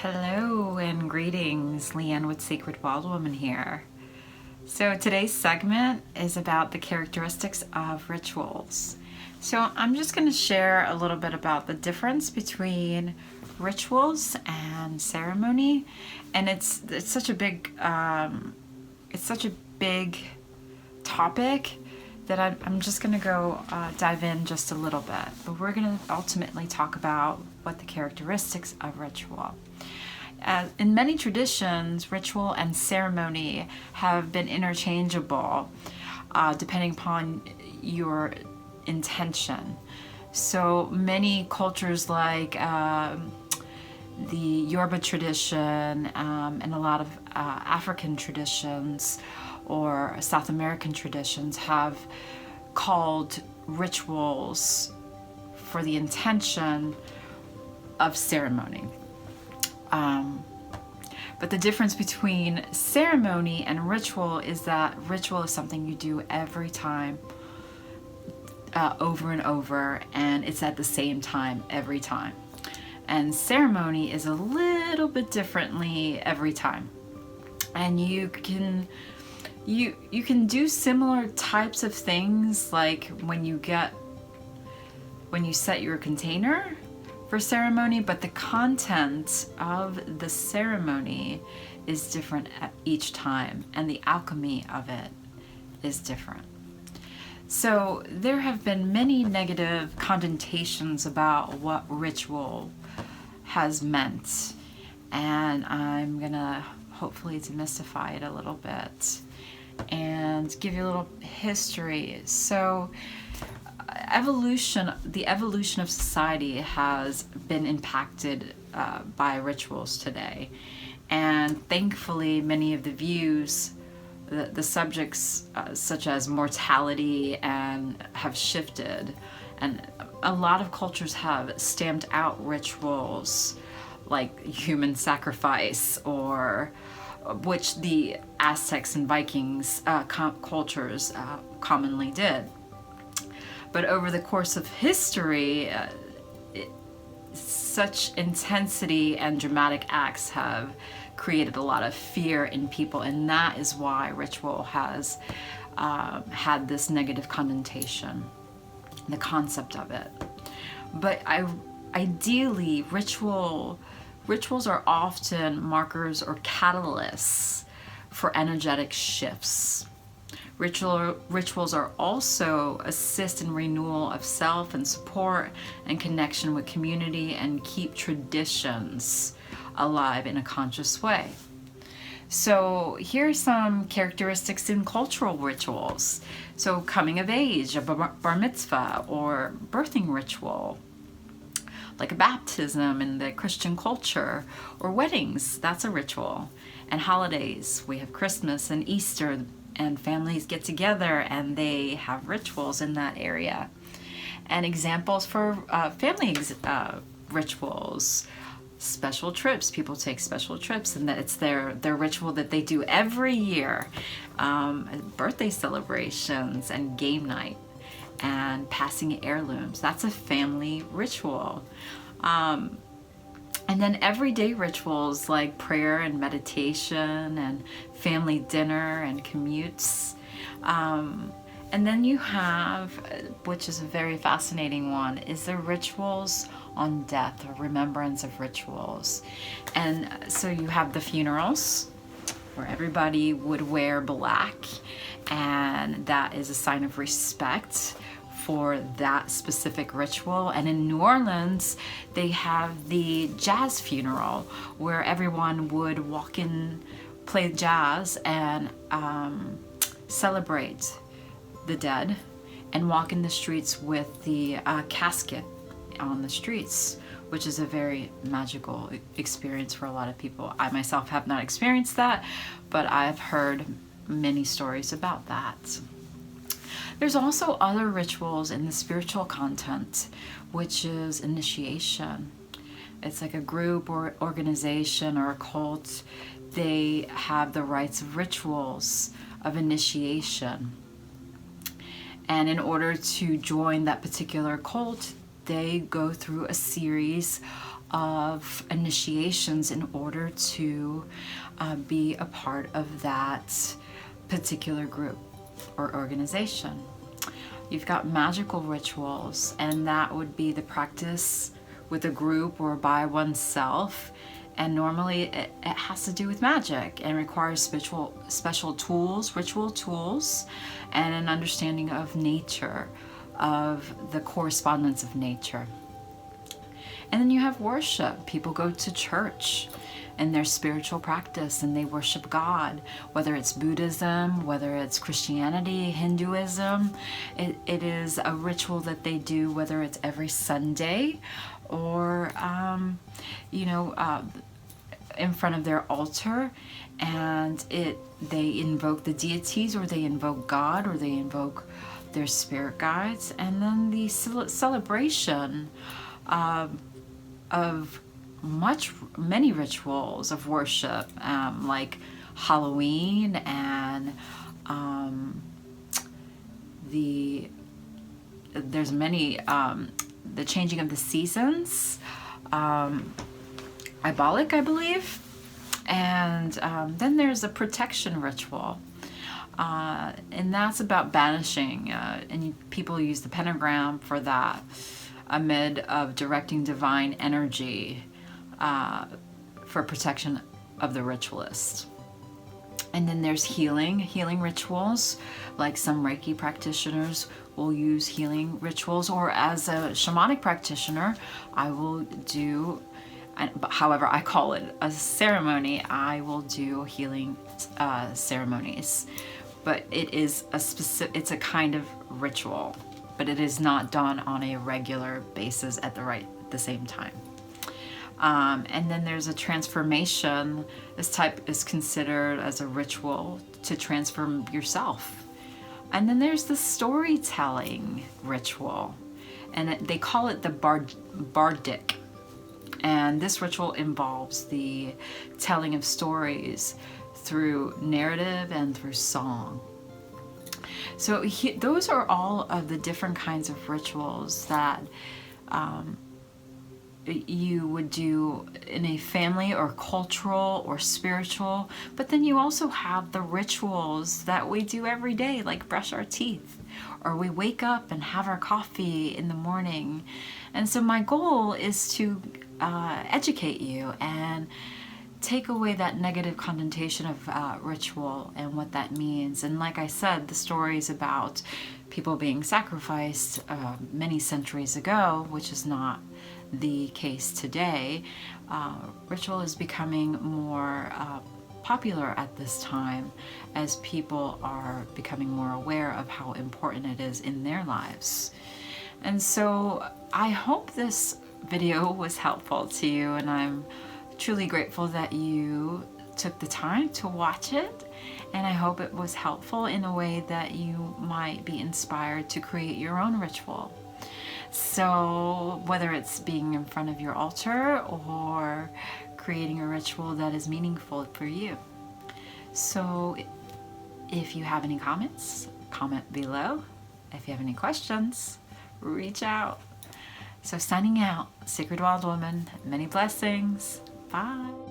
Hello and greetings, Leanne with Sacred Wild Woman here. So today's segment is about the characteristics of rituals. So I'm just going to share a little bit about the difference between rituals and ceremony, and it's such a big topic that I'm just going to go dive in just a little bit. But we're going to ultimately talk about what the characteristics of ritual. In many traditions, ritual and ceremony have been interchangeable depending upon your intention. So many cultures like the Yoruba tradition and a lot of African traditions or South American traditions have called rituals for the intention of ceremony. But the difference between ceremony and ritual is that ritual is something you do every time, over and over, and it's at the same time every time. And ceremony is a little bit differently every time. And you can do similar types of things, like when you set your container for ceremony, but the content of the ceremony is different at each time, and the alchemy of it is different. So there have been many negative connotations about what ritual has meant, and I'm gonna hopefully demystify it a little bit and give you a little history. So the evolution of society has been impacted by rituals today, and thankfully many of the views, the subjects such as mortality and have shifted, and a lot of cultures have stamped out rituals like human sacrifice, or which the Aztecs and Vikings cultures commonly did. But over the course of history, such intensity and dramatic acts have created a lot of fear in people, and that is why ritual has had this negative connotation, the concept of it. But ideally, rituals are often markers or catalysts for energetic shifts. Rituals are also assist in renewal of self and support and connection with community, and keep traditions alive in a conscious way. So here are some characteristics in cultural rituals. So coming of age, a bar mitzvah or birthing ritual, like a baptism in the Christian culture, or weddings, that's a ritual. And holidays, we have Christmas and Easter, and families get together and they have rituals in that area. And examples for family rituals, special trips. People take special trips, and that it's their ritual that they do every year. Birthday celebrations and game night and passing heirlooms. That's a family ritual. And then everyday rituals like prayer and meditation and family dinner and commutes. And then you have, which is a very fascinating one, is the rituals on death, or remembrance of rituals. And so you have the funerals, where everybody would wear black, and that is a sign of respect for that specific ritual. And in New Orleans, they have the jazz funeral, where everyone would walk in, play jazz, and celebrate the dead, and walk in the streets with the casket on the streets, which is a very magical experience for a lot of people. I myself have not experienced that, but I've heard many stories about that. There's also other rituals in the spiritual content, which is initiation. It's like a group or organization or a cult. They have the rites of rituals of initiation. And in order to join that particular cult, they go through a series of initiations in order to be a part of that particular group or organization. You've got magical rituals, and that would be the practice with a group or by oneself. And normally it has to do with magic and requires special tools, ritual tools, and an understanding of nature, of the correspondence of nature. And then you have worship. People go to church and their spiritual practice, and they worship God, whether it's Buddhism, whether it's Christianity, Hinduism. It is a ritual that they do, whether it's every Sunday or in front of their altar, and they invoke the deities, or they invoke God, or they invoke their spirit guides. And then the celebration of many rituals of worship, like Halloween, and there's many, the changing of the seasons, Ibolic, I believe, and then there's a protection ritual, and that's about banishing, and people use the pentagram for that, amid of directing divine energy for protection of the ritualist. And then there's healing rituals, like some Reiki practitioners will use healing rituals, or as a shamanic practitioner, I will do, however I call it a ceremony, I will do healing ceremonies. But it is it's a kind of ritual, but it is not done on a regular basis at the same time. And then there's a transformation. This type is considered as a ritual to transform yourself. And then there's the storytelling ritual, and they call it the bardic. And this ritual involves the telling of stories through narrative and through song. So those are all of the different kinds of rituals that you would do in a family or cultural or spiritual. But then you also have the rituals that we do every day, like brush our teeth, or we wake up and have our coffee in the morning. And so my goal is to educate you and take away that negative connotation of ritual and what that means. And like I said, the stories about people being sacrificed many centuries ago, which is not the case today. Ritual is becoming more popular at this time as people are becoming more aware of how important it is in their lives. And so I hope this video was helpful to you, and I'm truly grateful that you took the time to watch it, and I hope it was helpful in a way that you might be inspired to create your own ritual. So whether it's being in front of your altar or creating a ritual that is meaningful for you. So if you have any comments, comment below. If you have any questions, reach out. So signing out, Sacred Wild Woman, many blessings. Bye.